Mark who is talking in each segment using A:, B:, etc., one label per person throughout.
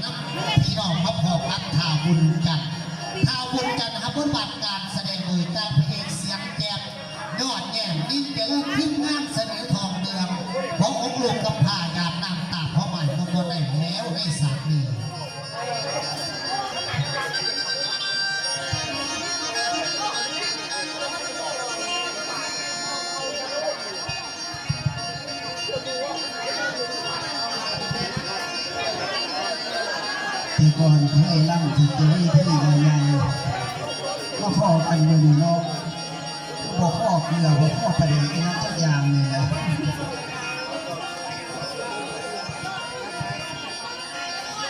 A: นับพี่น้องมาพอกันข่าวบุญกันข่าวบุญกันนะครับบทบาทการแสดงโดยการเพลงเสียงแจ่มยอดแง่นิ่งเจริญขึ้นงานเสนอทองเดืองเพราะองค์ลูกกำพร้าหยาดน้ำตาเพราะมันก็ได้แล้วในสากนี้
B: ที่ก่อนเคยล่ำที่เจอที่ใหญ่ๆก็พ่อกันมือเนาะบอกพ่อเกลือบอกพ่อประเดี๋ยวนั้นทุกอย่างเลยนะ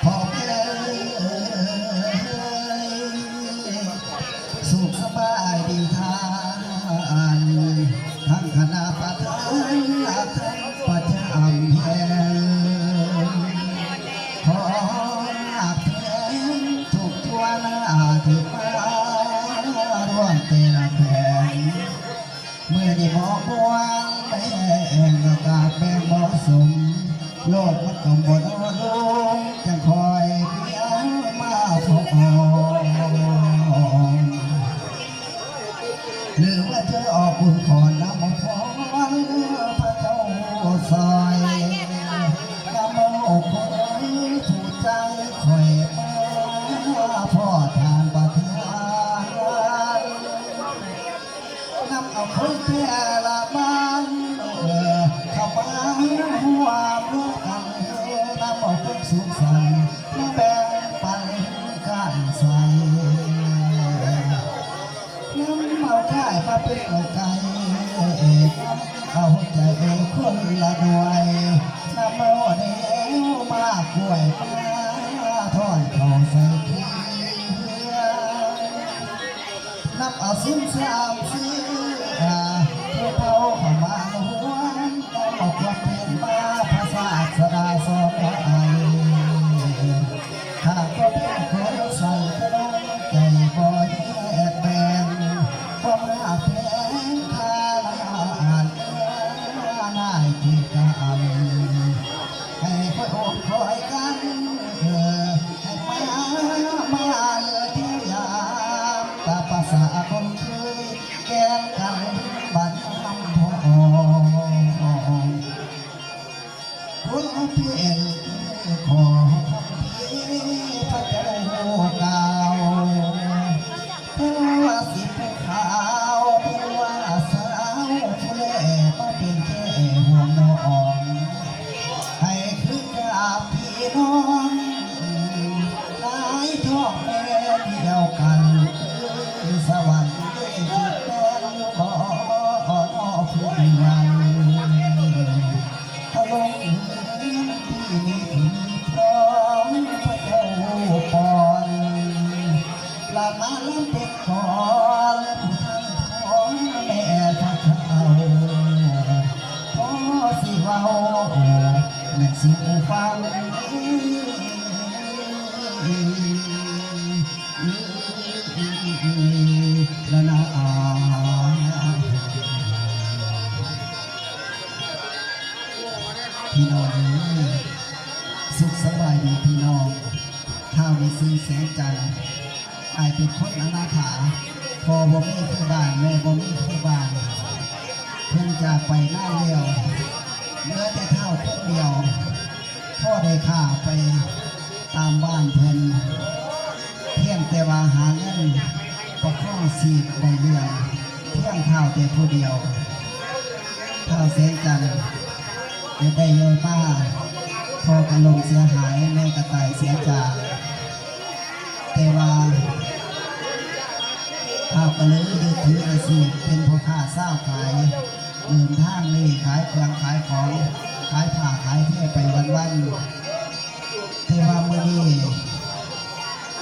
B: พ่อไปเลยสุขสบายดีทานทั้งคณะประธานทั้งประจำแห่งขอทุกทั่วหน้าที่มาร่วมเตะแผ่นเมื่อได้มองบวงแบ่งอากาศแบ่งเหมาะสมโลกมันต้องบนลงจะคอยเพียงมาพอหรือว่าเธอออกบุญขอน้ำมันฟ้อนพระเจ้าซอยน้ำมันอกคอยถูกใจคอยพ่อทานประทานนำเอาคนแก่ละมันเข้ามาหัวมือกันนำเอาคนสูงสันมาแบ่งปันกันใส่น้ำเอาค่ายมาเป็นเอาไก่เอาใจคนละด้วยน้ำเอาเดียวมากล้วยมาทอดเขาใส่เคียนับเอาสิ้นสามสี่เพื่อเขาเข้ามาหัวเอาความเพียรมาภาษาสดาสอนไอถ้าก็เป็นคนใส่กระดองใจบ่อยแอบแบนความรักแพ้คาลานน่ายที่กันให้คอยอกคอยกันให้มาเลยเที่ยวยามตาภาษาคนเคยแกงกันบัดน้ำพองคุณเพียรขอคำพี่พระเจ้าเก่าเพื่อสิผู้ขาวเพื่อสาวผู้เล่มาเป็นแค่ห่วงน้องให้คืนกับพี่น้องหลายท้องแม่เดียวกันคือสวรรค์ด้วยจิตแม่ขอผู้ยังถ้าลงที่นี้พร้อมพระเจ้าปอนลามาล้ำเป็ดก่อนผู้ทั้งท้องแม่ทักเอาพอสิเว้าแม่สิฟังละนาพี่น้องสุขสบายดีพี่น้องข้าวในซื้อแสงจันทร์อายเป็นคนอนาถาพอบ่มีคู่บ้านแม่บ่มีคู่บ้านเพิ่งจากไปหน้าเลี้ยวเมื่อแต่เท่าคนเดียวพ่อได้ข้าไปตามบ้านเพิ่นเพียงแต่ว่าหาเงินประคองสีกได้เรื่องเพียงเท่าแต่ผู้เดียวเท่าแสงจันทร์ได้เยอะมากพอกระลงเสียหายแม่กระต่ายเสียจากแต่ว่าข้าวกระเลยยึดถืออาชีพเป็นพ่อค้าเศร้าขายเดินทางนี่ขายเครื่องขายของขายผ้าขายเท่ไปวันๆแต่ว่าเมื่อนี้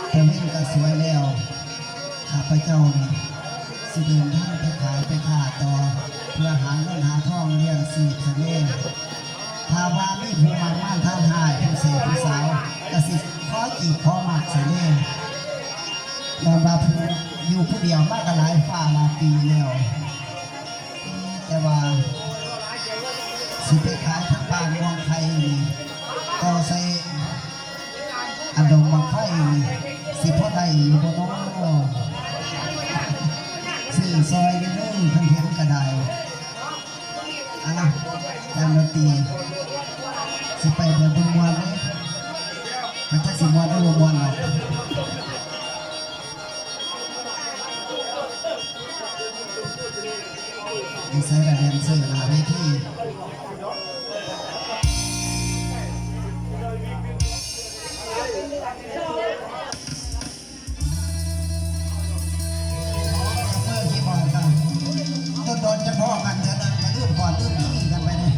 B: แต่เห็นก็สวยแล้วข้าพเจ้านี่สิเดินทางไปขายไปค้าต่อเพื่อหาเงินหาทองเลี้ยงชีพเสน่ห์ถ้าว่ามีผู้มันมั่นท่านหายผู้เสพผู้สาวกสิขอจีบขอหมักเสน่ห์นอนมาผู้อยู่ผู้เดียวมากกันหลายฝ่าหลายปีแล้วแต่ว่าสิไปขายทางบ้านเมืองไทยต่อใส่ อันดงบังไฟสิพ่อใดอยู่บ่น้อสื่อซอยเด้อเพิ่นเห็นกระไดนะการดนตรีสิไปเบิ่งมวนเลยมันจะสิมวนหรือบ่มวนหรอกมีใส่ระแดนเซอร์หน้าเวทีเมื่อกี้บอกกันโดนจะพ่อกันเถอะนะอย่าลืมก่อนลืมที่กันไปเลย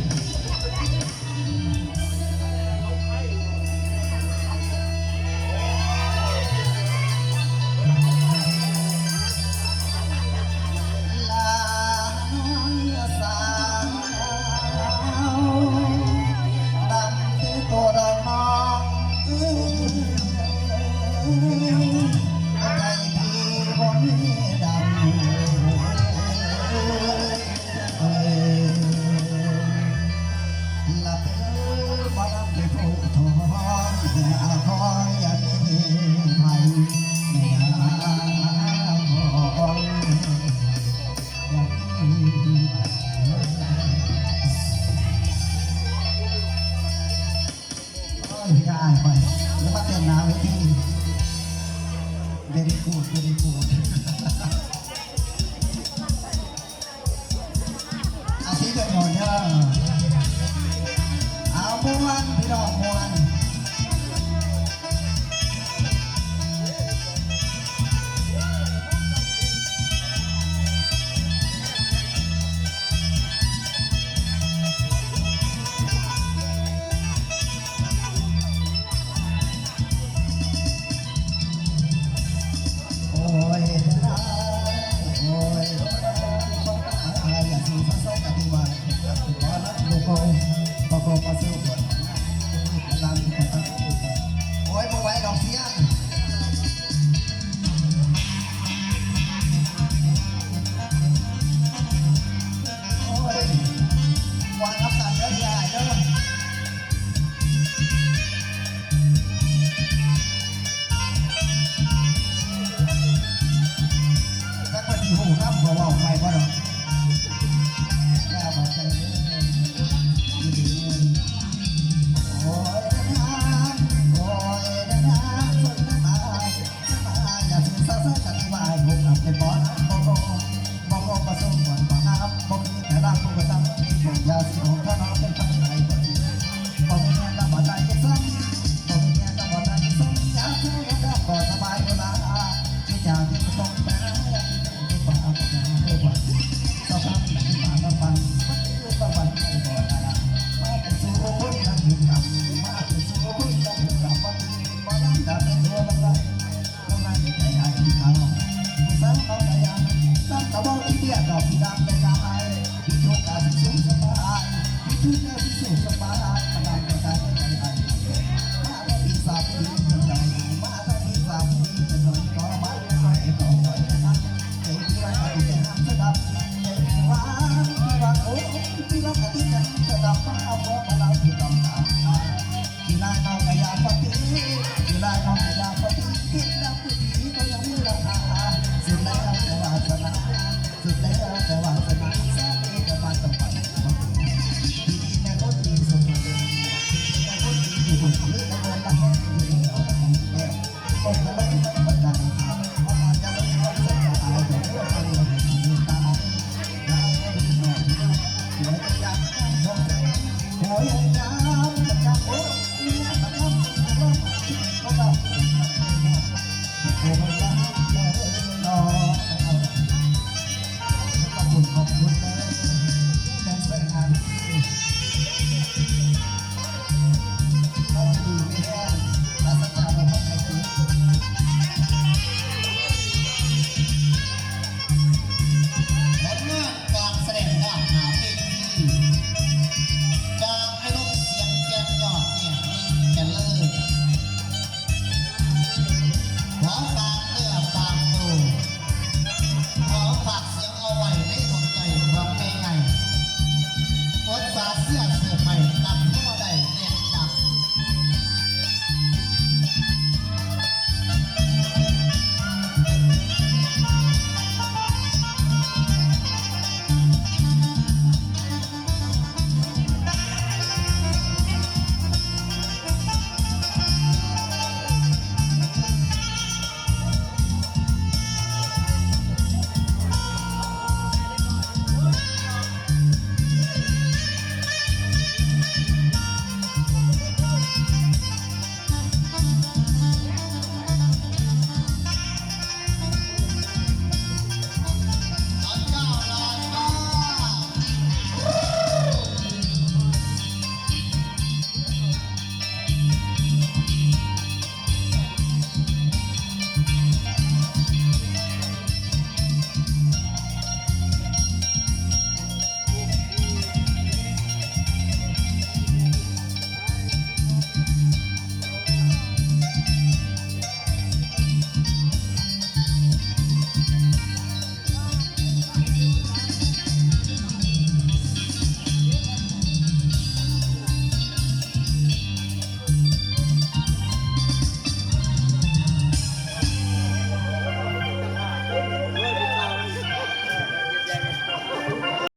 B: ลาสาวดำคือตัวดอกน้องใจพี่บ่มีดำหลับเอ้ยบ่รับได้ผู้ทองอาคอยอย่ามีภัยไม่หาของโอ้ยพี่อายไปแล้วมาเต้นหน้าเวที very good very good